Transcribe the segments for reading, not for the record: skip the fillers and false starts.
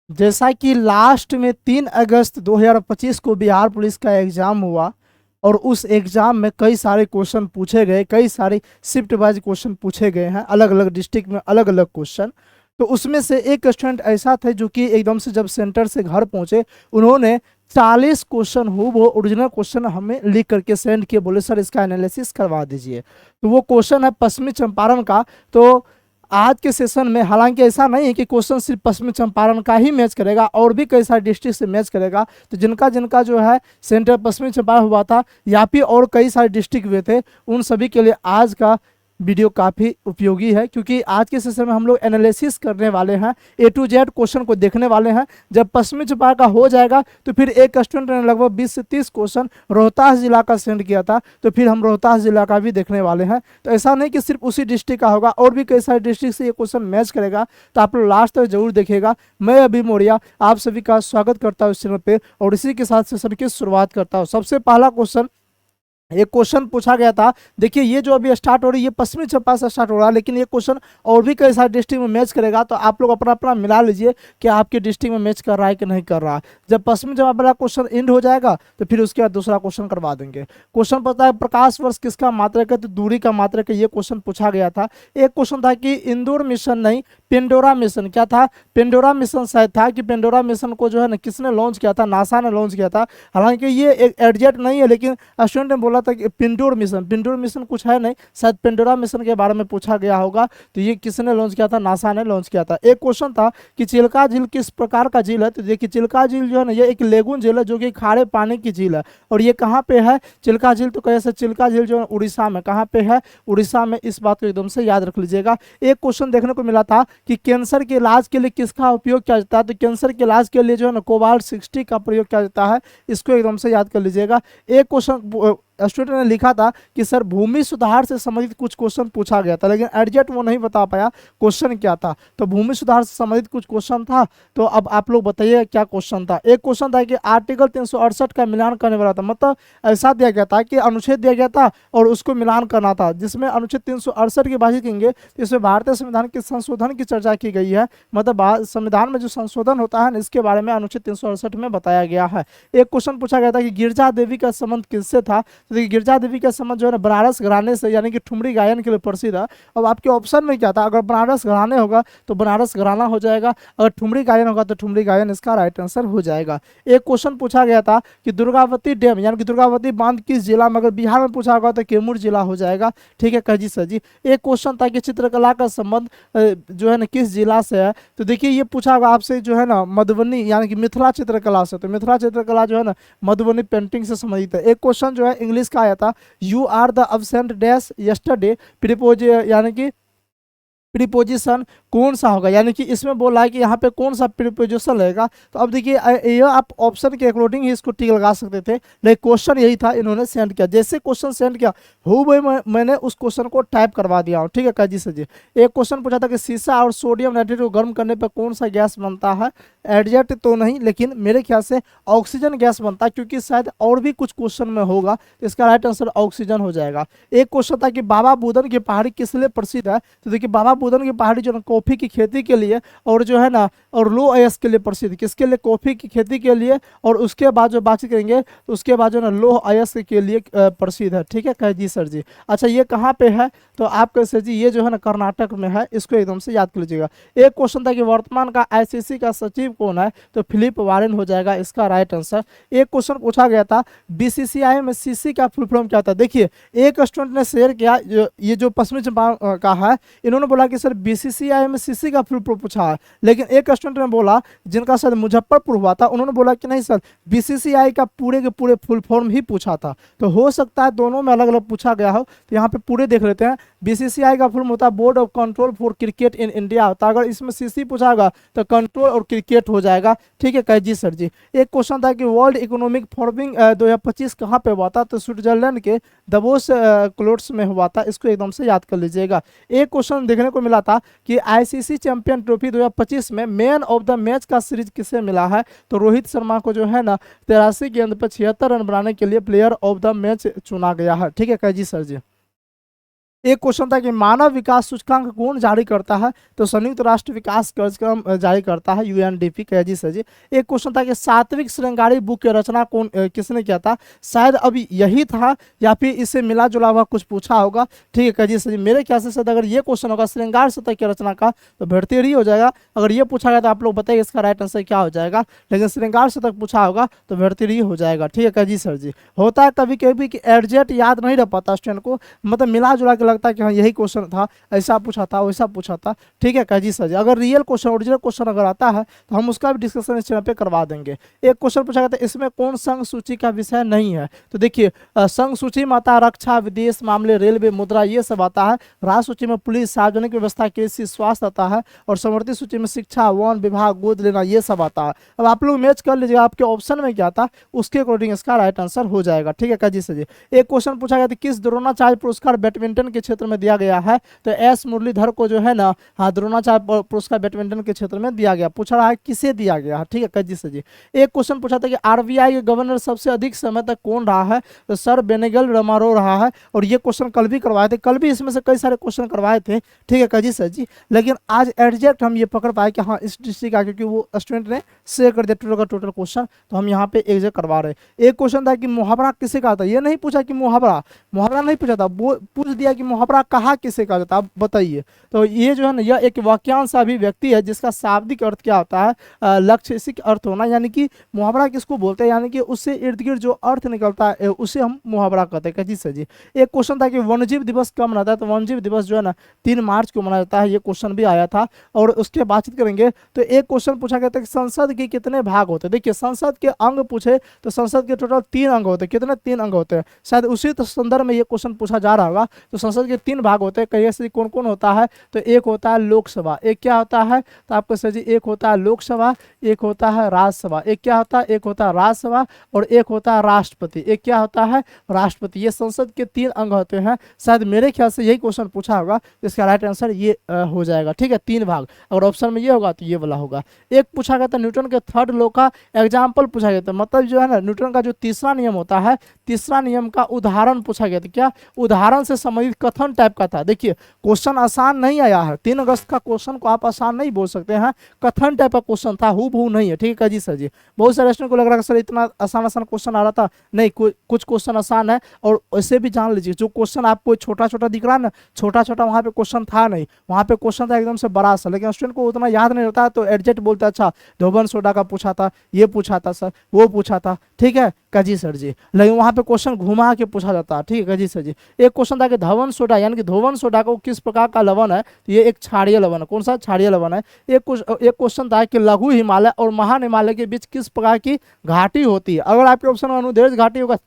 जैसा कि लास्ट में 3 अगस्त 2025 को बिहार पुलिस का एग्जाम हुआ और उस एग्जाम में कई सारे क्वेश्चन पूछे गए, कई सारे शिफ्ट वाइज क्वेश्चन पूछे गए हैं, अलग अलग डिस्ट्रिक्ट में अलग अलग क्वेश्चन। तो उसमें से एक स्टूडेंट ऐसा था जो कि एकदम से जब सेंटर से घर पहुंचे, उन्होंने 40 क्वेश्चन वो ओरिजिनल क्वेश्चन हमें लिख करके सेंड किए, बोले सर इसका एनालिसिस करवा दीजिए। तो वो क्वेश्चन है पश्चिमी चंपारण का। तो आज के सेशन में हालांकि ऐसा नहीं है कि क्वेश्चन सिर्फ पश्चिमी चंपारण का ही मैच करेगा, और भी कई सारे डिस्ट्रिक्ट से मैच करेगा। तो जिनका जिनका जो है सेंटर पश्चिमी चंपारण हुआ था या फिर और कई सारे डिस्ट्रिक्ट हुए थे, उन सभी के लिए आज का वीडियो काफ़ी उपयोगी है, क्योंकि आज के सेशन में हम लोग एनालिसिस करने वाले हैं, A to Z क्वेश्चन को देखने वाले हैं। जब पश्चिमी चंपारण का हो जाएगा तो फिर एक स्टूडेंट ने लगभग 20 से 30 क्वेश्चन रोहतास जिला का सेंड किया था, तो फिर हम रोहतास जिला का भी देखने वाले हैं। तो ऐसा नहीं कि सिर्फ उसी डिस्ट्रिक्ट का होगा, और भी कई सारे डिस्ट्रिक्ट से ये क्वेश्चन मैच करेगा। तो आप लोग लास्ट तक जरूर देखिएगा। मैं अभी मौर्या आप सभी का स्वागत करता हूँ इस चैनल पे, और इसी के साथ सेशन की शुरुआत करता हूँ। सबसे पहला क्वेश्चन, एक क्वेश्चन पूछा गया था। देखिए ये जो अभी स्टार्ट हो रही है ये पश्चिमी चंपारण से स्टार्ट हो रहा है, लेकिन ये क्वेश्चन और भी कई सारे डिस्ट्रिक्ट में मैच करेगा। तो आप लोग अपना अपना मिला लीजिए कि आपके डिस्ट्रिक्ट में मैच कर रहा है कि नहीं कर रहा है। जब पश्चिमी चंपारण वाला क्वेश्चन एंड हो जाएगा तो फिर उसके बाद दूसरा क्वेश्चन करवा देंगे। क्वेश्चन पता है प्रकाश वर्ष किसका मात्रक है, तो दूरी का मात्रक है, ये क्वेश्चन पूछा गया था। एक क्वेश्चन था कि इंदौर मिशन नहीं पेंडोरा मिशन, क्या था, पेंडोरा मिशन शायद था, कि पेंडोरा मिशन को जो है ना किसने लॉन्च किया था, नासा ने लॉन्च किया था। हालांकि ये एक एग्जैक्ट नहीं है, लेकिन स्टूडेंट ने बोला था कि पिंडोर मिशन, पिंडोर मिशन कुछ है नहीं, शायद पेंडोरा मिशन के बारे में पूछा गया होगा। तो ये किसने लॉन्च किया था, नासा ने लॉन्च किया था। एक क्वेश्चन था कि चिल्का झील किस प्रकार का झील है, तो देखिए चिल्का झील जो है ना ये एक लेगून झील है, जो कि खारे पानी की झील है। और ये कहाँ पे है चिल्का झील, तो कैसे चिल्का झील जो है उड़ीसा में, कहाँ पे है, उड़ीसा में। इस बात को एकदम से याद रख लीजिएगा। एक क्वेश्चन देखने को मिला था कि कैंसर के इलाज के लिए किसका उपयोग किया जाता है, तो कैंसर के इलाज के लिए जो है ना कोबाल्ट-60 का प्रयोग किया जाता है। इसको एकदम से याद कर लीजिएगा। एक क्वेश्चन स्टूडेंट ने लिखा था कि सर भूमि सुधार से संबंधित कुछ क्वेश्चन पूछा गया था, लेकिन एग्जैक्ट वो नहीं बता पाया क्वेश्चन क्या था। तो भूमि सुधार से संबंधित कुछ क्वेश्चन था, तो अब आप लोग बताइए क्या क्वेश्चन था। एक क्वेश्चन था कि आर्टिकल 368 का मिलान करने वाला था, मतलब ऐसा दिया गया था कि अनुच्छेद दिया गया था और उसको मिलान करना था, जिसमें अनुच्छेद 368 की बात करेंगे तो इसमें भारतीय संविधान के संशोधन की चर्चा की गई है। मतलब संविधान में जो संशोधन होता है इसके बारे में अनुच्छेद 368 में बताया गया है। एक क्वेश्चन पूछा गया था कि गिरजा देवी का संबंध किससे था, तो देखिए गिरजा देवी का संबंध जो है ना बनारस घराने से, यानी कि ठुमरी गायन के लिए प्रसिद्ध है। अब आपके ऑप्शन में क्या था, अगर बनारस घराने होगा तो बनारस घराना हो जाएगा, अगर ठुमरी गायन होगा तो ठुमरी गायन इसका राइट आंसर हो जाएगा। एक क्वेश्चन पूछा गया था कि दुर्गावती डैम यानी कि दुर्गावती बांध किस जिला में, अगर बिहार में पूछा होगा तो कैमूर जिला हो जाएगा। ठीक है कजी सर जी। एक क्वेश्चन था कि चित्रकला का संबंध जो है ना किस जिला से है, तो देखिए ये पूछा होगा आपसे जो है ना मधुबनी यानी कि मिथिला चित्रकला से, तो मिथिला चित्रकला जो है ना मधुबनी पेंटिंग से संबंधित है। एक क्वेश्चन जो है इंग्लिश का आया था, you are the absent dash yesterday prepose, यानी कि प्रीपोजिशन कौन सा होगा, यानी कि इसमें बोला है कि यहाँ पे कौन सा प्रीपोजिशन रहेगा। तो अब देखिए ये आप ऑप्शन के अकॉर्डिंग ही इसको टिक लगा सकते थे, लेकिन क्वेश्चन यही था, इन्होंने सेंड किया। जैसे क्वेश्चन सेंड किया मैंने उस क्वेश्चन को टाइप करवा दिया हूँ। ठीक है काजी सर जी। एक क्वेश्चन पूछा था कि सीसा और सोडियम नाइट्रेट को गर्म करने पर कौन सा गैस बनता है, एडजेक्ट तो नहीं, लेकिन मेरे ख्याल से ऑक्सीजन गैस बनता है, क्योंकि शायद और भी कुछ क्वेश्चन में होगा, तो इसका राइट आंसर ऑक्सीजन हो जाएगा। एक क्वेश्चन था कि बाबा बुदन की पहाड़ी किस लिए प्रसिद्ध है, तो देखिए बाबा बुदन की पहाड़ी जो है कॉफी की खेती के लिए और जो है ना और लो अयस के लिए प्रसिद्ध, किसके लिए, कॉफी की खेती के लिए, और उसके बाद जो बात करेंगे तो उसके बाद जो है ना लो अयस के लिए प्रसिद्ध है। ठीक है कह जी सर जी। अच्छा ये कहाँ पे है, तो आप कह सर जी ये जो है ना कर्नाटक में है, इसको एकदम से याद कर लीजिएगा। एक क्वेश्चन था कि वर्तमान का आईसीसी का सचिव कौन है, तो फिलिप वारेन हो जाएगा इसका राइट आंसर। एक क्वेश्चन पूछा गया था बीसीसीआई में सीसी का फुल फॉर्म क्या था, देखिए एक स्टूडेंट ने शेयर किया, ये जो पश्चिमी चंपारण का है, इन्होंने बोला कि सर बीसीसीआई में सीसी का फुल फॉर्म पूछा है, लेकिन एक स्टूडेंट ने बोला जिनका शायद मुजफ्फरपुर हुआ था, उन्होंने बोला कि नहीं सर बीसीसीआई का पूरे के पूरे फुल फॉर्म ही पूछा था। तो हो सकता है दोनों में अलग अलग पूछा गया हो, तो यहाँ पे पूरे देख लेते हैं। बीसीसीआई का फुल फॉर्म होता है board of control for cricket in India होता है, अगर इसमें सीसी पूछा होगा तो कंट्रोल और क्रिकेट हो जाएगा। ठीक है कह जी सर जी। एक क्वेश्चन था कि वर्ल्ड इकोनॉमिक फोरम 2025 कहाँ पे हुआ था, तो स्विट्जरलैंड के दवोस क्लोट्स में हुआ था, इसको एकदम से याद कर लीजिएगा। एक क्वेश्चन देखने को मिला था कि आईसीसी चैंपियन ट्रॉफी 2025 में मैन ऑफ द मैच का सीरीज किसे मिला है, तो रोहित शर्मा को जो है ना 83 गेंद पर 76 रन बनाने के लिए प्लेयर ऑफ द मैच चुना गया है। ठीक है कह जी सर जी। एक क्वेश्चन था कि मानव विकास सूचकांक कौन जारी करता है, तो संयुक्त राष्ट्र विकास कार्यक्रम जारी करता है, यूएनडीपी कह जी सर जी। एक क्वेश्चन था कि सात्विक श्रृंगारी बुक की रचना कौन किसने किया था, शायद अभी यही था या फिर इससे मिला जुला हुआ कुछ पूछा होगा, ठीक है कह जी सर जी। मेरे ख्याल से सर अगर ये क्वेश्चन होगा श्रृंगार शतक की रचना का तो भर्तृहरि हो जाएगा। अगर ये पूछा गया तो आप लोग बताइए इसका राइट आंसर क्या हो जाएगा, लेकिन श्रृंगार शतक पूछा होगा तो भर्तृहरि हो जाएगा, ठीक है कह जी सर जी। होता है कभी कभी कि एग्जैक्ट याद नहीं रह पाता स्टूडेंट को, मतलब मिला जुला के लगता है कि हाँ यही क्वेश्चन था, ऐसा पूछा था वैसा पूछा था, ठीक है कह जी सर जी। अगर रियल क्वेश्चन ओरिजिनल क्वेश्चन अगर आता है तो हम उसका भी डिस्कशन इस चैनल पे करवा देंगे। एक क्वेश्चन पूछा गया था इसमें कौन संघ सूची का विषय नहीं है, तो देखिए संघ सूची में आता है रक्षा, विदेश मामले, रेलवे, मुद्रा, ये सब आता है। राज्य सूची में पुलिस, सार्वजनिक व्यवस्था, कृषि, स्वास्थ्य आता है। और समवर्ती सूची में शिक्षा, वन विभाग, गोद लेना, ये सब आता है। अब आप लोग मैच कर लीजिएगा आपके ऑप्शन में क्या था उसके अकॉर्डिंग इसका राइट आंसर हो जाएगा, ठीक है कह जी सर जी। एक क्वेश्चन पूछा गया था किस द्रोणाचार्य पुरस्कार बैडमिंटन के क्षेत्र में दिया गया है, तो एस मुरलीधर को जो है ना, हाँ द्रोणाचार्य पुरस्कार बैडमिंटन के क्षेत्र में दिया गया। पूछा रहा है किसे दिया गया है, ठीक है कह जी सर जी। एक क्वेश्चन पूछा था कि आरबीआई के गवर्नर सबसे अधिक समय तक कौन रहा है, तो सर बेनेगल रमारो रहा है। और ये क्वेश्चन कल भी करवाए थे, कल भी इसमें से कई सारे क्वेश्चन करवाए थे, ठीक है कह जी सर जी। लेकिन आज एग्जैक्ट हम ये पकड़ पाए कि हाँ इस डिस्ट्रिक्ट का, क्योंकि वो स्टूडेंट ने शेयर कर दिया टोटल का टोटल क्वेश्चन, तो हम यहाँ पे एग्जैक्ट करवा रहे हैं। एक क्वेश्चन था कि मुहावरा किसे कहा था, ये नहीं पूछा कि मुहावरा मुहावरा नहीं पूछा था, वो पूछ दिया कि मुहावरा कहा किसे कहा जाता है, आप बताइए। तो ये जो है ना यह एक वाक्यांश अभिव्यक्ति है जिसका शाब्दिक अर्थ क्या होता है, लक्ष्यसिक अर्थ होना, यानी कि मुहावरा किसको बोलते हैं, यानी कि उससे इर्द गिर्द जो अर्थ निकलता है उसे हम मुहावरा कहते हैं जी सर जी। एक क्वेश्चन था कि वन्यजीव दिवस कब मनाता है, तो वन्यजीव दिवस जो है ना 3 मार्च को मनाया जाता है, ये क्वेश्चन भी आया था और उसके बातचीत करेंगे। तो एक क्वेश्चन पूछा गया था कि संसद के कितने भाग होते हैं, देखिए संसद के अंग पूछे तो संसद के टोटल 3 अंग होते हैं, कितने 3 अंग होते हैं, शायद उसी संदर्भ में ये क्वेश्चन पूछा जा रहा होगा। तो संसद के 3 भाग होते हैं, कहिए से कौन कौन होता है, तो एक होता है लोकसभा, एक क्या होता है, तो आपको सर जी एक होता है लोकसभा, एक होता है राज्यसभा, एक क्या होता है, एक होता है राज्यसभा और एक होता है राष्ट्रपति, एक क्या होता है राष्ट्रपति। ये संसद के 3 अंग होते हैं, शायद मेरे ख्याल से यही क्वेश्चन पूछा होगा, तो इसका राइट आंसर ये हो जाएगा, ठीक है 3 भाग। अगर ऑप्शन में ये होगा तो ये वाला होगा। एक पूछा गया था न्यूटन के 3rd लॉ का एग्जाम्पल पूछा गया था, मतलब जो है ना न्यूटन का जो तीसरा नियम होता है, तीसरा नियम का उदाहरण पूछा गया था। क्या उदाहरण से संबंधित कथन टाइप का था, देखिए क्वेश्चन आसान नहीं आया है, 3 अगस्त का क्वेश्चन को आप आसान नहीं बोल सकते हैं, कथन टाइप का क्वेश्चन था, हूबहू नहीं है, ठीक है जी सर जी। बहुत सारे स्टूडेंट को लग रहा है सर इतना आसान आसान क्वेश्चन आ रहा था, नहीं कुछ क्वेश्चन आसान है। और वैसे भी जान लीजिए जो क्वेश्चन आपको छोटा छोटा दिख रहा है ना, छोटा छोटा वहाँ पे क्वेश्चन था नहीं, वहाँ पे क्वेश्चन था एकदम से बड़ा सा, लेकिन स्टूडेंट को उतना याद नहीं होता तो एडजस्ट बोलते अच्छा धोबन सोडा का पूछा था, ये पूछा था सर, वो पूछा था, ठीक है काजी सर जी, लेकिन वहाँ पे क्वेश्चन घुमा के पूछा जाता है, ठीक है काजी सर जी। एक क्वेश्चन था कि धवन सोडा यानी कि धोवन सोडा को किस प्रकार का लवण है, तो ये एक क्षारीय लवण है, कौन सा क्षारीय लवण है। एक क्वेश्चन था कि लघु हिमालय और महान हिमालय के बीच किस प्रकार की घाटी होती है, अगर आपके ऑप्शन में अनुदैर्घ्य घाटी होगा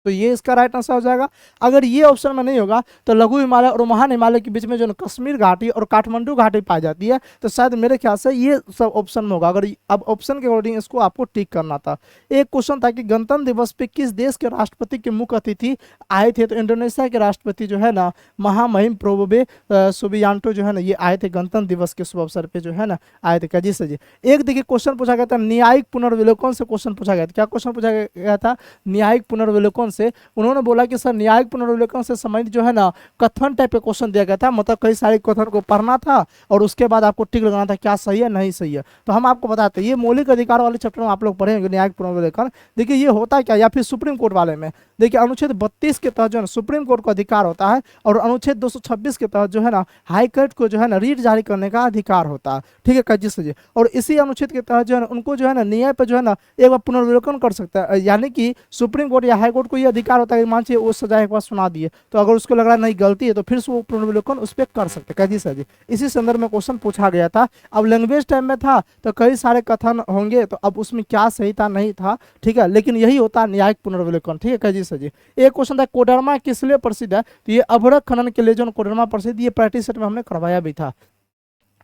तो ये इसका राइट आंसर हो जाएगा। अगर ये ऑप्शन में नहीं होगा तो लघु हिमालय और महान हिमालय के बीच में जो कश्मीर घाटी और काठमांडू घाटी पाई जाती है, तो शायद मेरे ख्याल से ये सब ऑप्शन में होगा। अगर अब ऑप्शन के अकॉर्डिंग इसको आपको टिक करना था। एक क्वेश्चन था कि गणतंत्र दिवस पे किस देश के राष्ट्रपति के मुख्य अतिथि आए थे, तो इंडोनेशिया के राष्ट्रपति जो है ना महामहिम प्रोबोवे सुबियांटो जो है ना ये आए थे गणतंत्र दिवस के शुभ अवसर पे जो है ना आए थे काजी सर जी। एक देखिए क्वेश्चन पूछा गया था न्यायिक पुनर्विलोकन से, क्वेश्चन पूछा गया था, क्या क्वेश्चन पूछा गया था न्यायिक पुनर्विलोकन से। उन्होंने बोला कि सर न्यायिक पुनर्विलोकन से संबंधित जो है ना कथन टाइप का क्वेश्चन दिया गया था, मतलब कई सारे कथन को पढ़ना था और उसके बाद आपको टिक लगाना था क्या सही है नहीं सही है। तो हम आपको बताते हैं ये मौलिक अधिकार वाले चैप्टर में आप लोग पढ़ेंगे न्यायिक पुनर्विलोकन। देखिए ये होता क्या, या फिर सुप्रीम कोर्ट वाले में देखिए अनुच्छेद 32 के तहत जो है सुप्रीम कोर्ट का अधिकार होता है और अनुच्छेद 226 के तहत जो है ना हाई कोर्ट को जो है ना रीट जारी करने का अधिकार होता है, ठीक है काजी सर जी। और इसी अनुच्छेद के तहत जो है ना उनको जो है ना न्याय पर जो है ना एक बार पुनर्विलोकन कर सकता है, यानी कि सुप्रीम कोर्ट या हाई कोर्ट को ये अधिकार होता है मान वो सजा एक बार सुना दिए तो अगर उसको लग रहा है नहीं गलती है तो फिर से वो पुनर्विलोकन उस पर कर सकते काजी सर जी। इसी संदर्भ में क्वेश्चन पूछा गया था। अब लैंग्वेज टाइम में था तो कई सारे कथन होंगे, तो अब उसमें क्या सही था नहीं था, ठीक है, लेकिन यही होता है न्यायिक पुनर्विलोकन, ठीक है काजी सर जी। एक क्वेश्चन था कोडरमा किस लिए प्रसिद्ध है, तो ये अभ्रक खनन के लिए जो कोडरमा प्रसिद्ध, ये प्रैक्टिस सेट में हमने करवाया भी था।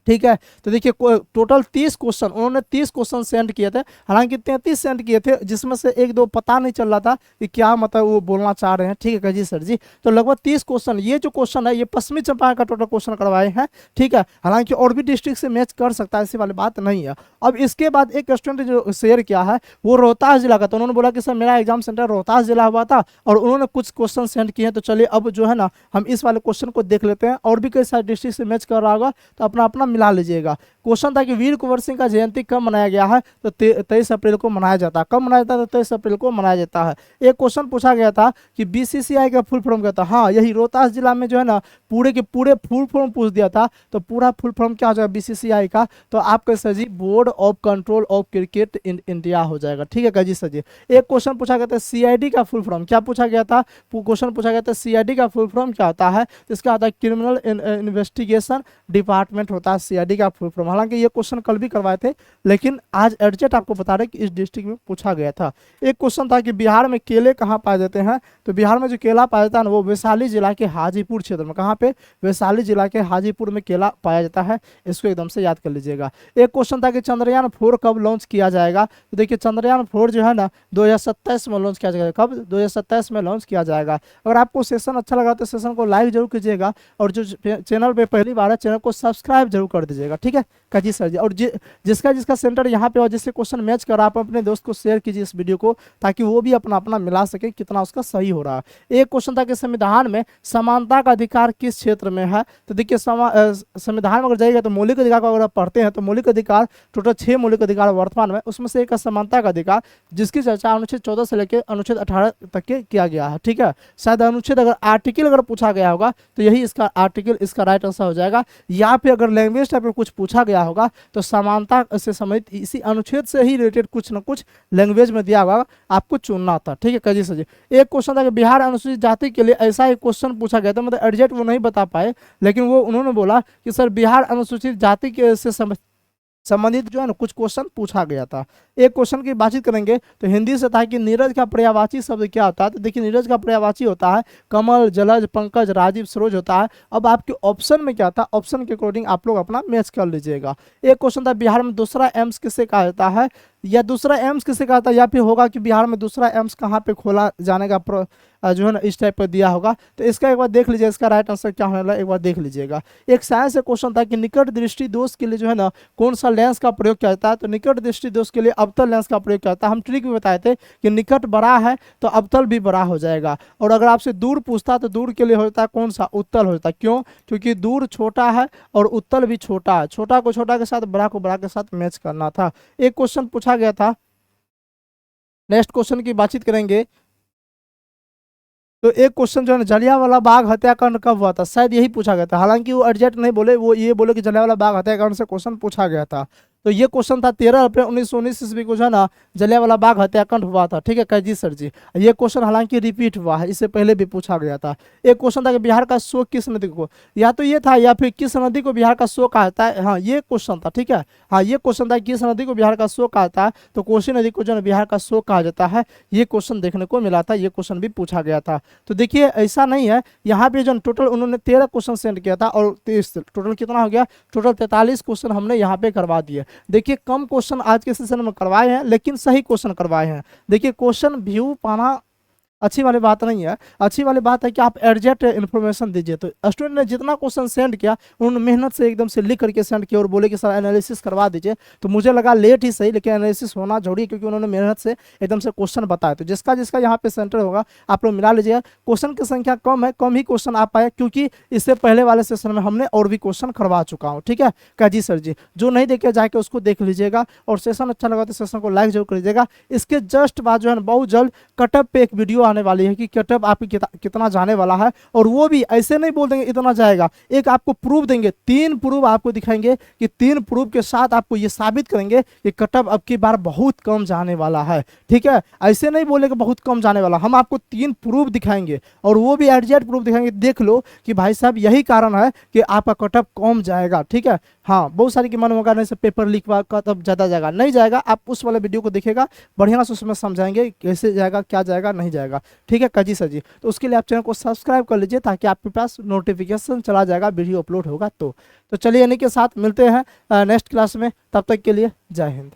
ठीक है। तो देखिए टोटल 30 क्वेश्चन, उन्होंने 30 क्वेश्चन सेंड किए थे, हालांकि 33 सेंड किए थे, जिसमें से एक दो पता नहीं चल रहा था कि क्या मतलब वो बोलना चाह रहे हैं। ठीक है जी सर जी। तो लगभग 30 क्वेश्चन, ये जो क्वेश्चन है ये पश्चिमी चंपारण का टोटल क्वेश्चन करवाए हैं। ठीक है, हालांकि और भी डिस्ट्रिक्ट से मैच कर सकता है, ऐसी वाली बात नहीं है। अब इसके बाद एक स्टूडेंट जो शेयर किया है वो रोहतास जिला का, तो उन्होंने बोला कि सर मेरा एग्जाम सेंटर रोहतास जिला हुआ था और उन्होंने कुछ क्वेश्चन सेंड किए हैं। तो चलिए अब जो है ना हम इस वाले क्वेश्चन को देख लेते हैं, और भी कई सारे डिस्ट्रिक्ट से मैच कर रहा होगा तो अपना अपना मिला लीजिएगा। क्वेश्चन था कि वीर कुंवर सिंह का जयंती कब मनाया गया है, तो 23 अप्रैल को मनाया जाता है। कब मनाया जाता है, तो 23 अप्रैल को मनाया जाता है। एक क्वेश्चन पूछा गया था कि बीसीसीआई का फुल फॉर्म क्या था। हाँ, यही रोहतास जिला में जो है ना पूरे के पूरे फुल फॉर्म पूछ दिया था, तो पूरा फुल फॉर्म क्या हो जाएगा बीसीसीआई का, तो आपका sir ji board of control of cricket in India हो जाएगा। ठीक है जी सर जी। एक क्वेश्चन पूछा गया था सीआईडी का फुल फॉर्म, क्या पूछा गया था, क्वेश्चन पूछा गया था सीआईडी का फुल फॉर्म क्या होता है, तो इसका आता है क्रिमिनल इन्वेस्टिगेशन डिपार्टमेंट होता है सीआईडी का फुल फॉर्म। हालांकि ये क्वेश्चन कल भी करवाए थे, लेकिन आज एडजेट आपको बता रहे कि इस डिस्ट्रिक्ट में पूछा गया था। एक क्वेश्चन था कि बिहार में केले कहाँ पाए जाते हैं, तो बिहार में जो केला पाया जाता है ना वो वैशाली जिला के हाजीपुर क्षेत्र में, कहाँ पे, वैशाली जिला के हाजीपुर में केला पाया जाता है। इसको एकदम से याद कर लीजिएगा। एक क्वेश्चन था कि चंद्रयान 4 कब लॉन्च किया जाएगा, तो देखिए चंद्रयान 4 जो है ना 2027 में लॉन्च किया जाएगा। कब, 2027 में लॉन्च किया जाएगा। अगर आपको सेशन अच्छा लगा तो सेशन को लाइक जरूर कीजिएगा, और जो चैनल पे पहली बार है चैनल को सब्सक्राइब जरूर कर दीजिएगा। ठीक है काजी सर जी। और जिसका जिसका सेंटर यहाँ पे हो, जिससे क्वेश्चन मैच कर आप अपने दोस्त को शेयर कीजिए इस वीडियो को, ताकि वो भी अपना अपना मिला सके कितना उसका सही हो रहा है। एक क्वेश्चन था कि संविधान में समानता का अधिकार किस क्षेत्र में है, तो देखिए संविधान में अगर जाइएगा तो मौलिक अधिकार को अगर आप पढ़ते हैं तो मौलिक अधिकार टोटल 6 मौलिक अधिकार वर्तमान में, उसमें से एक है समानता का अधिकार, जिसकी चर्चा अनुच्छेद 14 से लेकर अनुच्छेद 18 तक के किया गया है। ठीक है, शायद अनुच्छेद अगर आर्टिकल अगर पूछा गया होगा तो यही इसका आर्टिकल इसका राइट आंसर हो जाएगा, या फिर अगर लैंग्वेज टाइप में कुछ पूछा गया होगा तो समानता से संबंधित इसी अनुच्छेद से ही रिलेटेड कुछ ना कुछ लैंग्वेज में दिया होगा, आपको चुनना था। ठीक है कजी सर जी। एक क्वेश्चन था कि बिहार अनुसूचित जाति के लिए ऐसा एक क्वेश्चन पूछा गया था, मतलब एडजेट वो नहीं बता पाए, लेकिन वो उन्होंने बोला कि सर बिहार अनुसूचित जाति के से संबंधित जो है ना कुछ क्वेश्चन पूछा गया था। एक क्वेश्चन की बातचीत करेंगे तो हिंदी से था कि नीरज का पर्यायवाची शब्द क्या होता है, तो देखिए नीरज का पर्यायवाची होता है कमल, जलज, पंकज, राजीव, सरोज होता है। अब आपके ऑप्शन में क्या था, ऑप्शन के अकॉर्डिंग आप लोग अपना मैच कर लीजिएगा। एक क्वेश्चन था बिहार में दूसरा एम्स किसे कहा जाता है, या दूसरा एम्स किसे कहा था, या फिर होगा कि बिहार में दूसरा एम्स कहाँ पे खोला जाने का जो है ना इस टाइप पर दिया होगा। तो इसका एक बार देख लीजिए, इसका राइट आंसर क्या होने वाला है एक बार देख लीजिएगा। एक साइंस से क्वेश्चन था कि निकट दृष्टि दोष के लिए जो है ना कौन सा लेंस का प्रयोग किया जाता है, तो निकट दृष्टि दोष के लिए अवतल लेंस का प्रयोग किया जाता है। हम ट्रिक भी बताए थे कि निकट बड़ा है तो अवतल भी बड़ा हो जाएगा, और अगर आपसे दूर पूछता तो दूर के लिए होता है कौन सा, उत्तल होता है। क्यों, क्योंकि दूर छोटा है और उत्तल भी छोटा है, छोटा को छोटा के साथ बड़ा को बड़ा के साथ मैच करना था। एक क्वेश्चन पूछा गया था, नेक्स्ट क्वेश्चन की बातचीत करेंगे। तो एक क्वेश्चन जो है ना जलियांवाला बाग हत्याकांड कब हुआ था, शायद यही पूछा गया था। हालांकि वो एडजेक्ट नहीं बोले, वो ये बोले कि जलियांवाला बाग हत्याकांड से क्वेश्चन पूछा गया था। तो ये क्वेश्चन था 13 अप्रैल 1919 ईस्वी को जो है ना जलियांवाला बाग हत्याकांड हुआ था। ठीक है कैजी सर जी। ये क्वेश्चन हालांकि रिपीट हुआ है, इससे पहले भी पूछा गया था। एक क्वेश्चन था कि बिहार का शोक किस नदी को, या तो ये था या फिर किस नदी को बिहार का शोक कहा जाता है। हाँ ये क्वेश्चन था। ठीक है, हाँ ये क्वेश्चन था किस नदी को बिहार का शोक कहा जाता है, तो कोसी नदी को जो है बिहार का शोक कहा जाता है। ये क्वेश्चन देखने को मिला था, ये क्वेश्चन भी पूछा गया था। तो देखिए ऐसा नहीं है, यहाँ पे जो टोटल उन्होंने 13 क्वेश्चन सेंड किया था, और टोटल कितना हो गया, टोटल 43 क्वेश्चन हमने यहाँ पे करवा दिए। देखिए कम क्वेश्चन आज के सेशन में करवाए हैं, लेकिन सही क्वेश्चन करवाए हैं। देखिए क्वेश्चन व्यू पाना अच्छी वाली बात नहीं है, अच्छी वाली बात है कि आप एग्जैक्ट इन्फॉर्मेशन दीजिए। तो स्टूडेंट ने जितना क्वेश्चन सेंड किया उन्होंने मेहनत से एकदम से लिख करके सेंड किया और बोले कि सर एनालिसिस करवा दीजिए। तो मुझे लगा लेट ही सही, लेकिन एनालिसिस होना जरूरी है, क्योंकि उन्होंने मेहनत से एकदम से क्वेश्चन बताया। तो जिसका जिसका यहाँ पे सेंटर होगा आप लोग मिला लीजिएगा। क्वेश्चन की संख्या कम है, कम ही क्वेश्चन आ पाए, क्योंकि इससे पहले वाले सेशन में हमने और भी क्वेश्चन करवा चुका हूँ। ठीक है क्या जी सर जी। जो नहीं देखे जाके उसको देख लीजिएगा, और सेशन अच्छा लगा तो सेशन को लाइक जरूर कर लीजिएगा। इसके जस्ट बाद जो है बहुत जल्द कटअप पे एक वीडियो आने वाली है कि कटअप आपकी कितना जाने वाला है, और वो भी ऐसे नहीं बोल देंगे इतना जाएगा, एक आपको प्रूफ देंगे, 3 प्रूफ आपको दिखाएंगे कि 3 प्रूफ के साथ आपको ये साबित करेंगे कि कटअप अब की बार बहुत कम जाने वाला है। ठीक है, ऐसे नहीं बोलेगा बहुत कम जाने वाला, हम आपको 3 प्रूफ दिखाएंगे, और वो भी एग्जैक्ट प्रूफ दिखाएंगे। देख लो कि भाई साहब यही कारण है कि आपका कटअप कम जाएगा। ठीक है, हाँ बहुत सारी की मन होगा नहीं से पेपर लीक हुआ कटअप ज़्यादा जाएगा, नहीं जाएगा। आप उस वाले वीडियो को देखिएगा, बढ़िया से उसमें समझाएंगे कैसे जाएगा, क्या जाएगा, नहीं जाएगा। जाएगा। ठीक है कजी सर जी, तो उसके लिए आप चैनल को सब्सक्राइब कर लीजिए ताकि आपके पास नोटिफिकेशन चला जाएगा वीडियो अपलोड होगा तो चलिए इन्हीं के साथ मिलते हैं नेक्स्ट क्लास में, तब तक के लिए जय हिंद।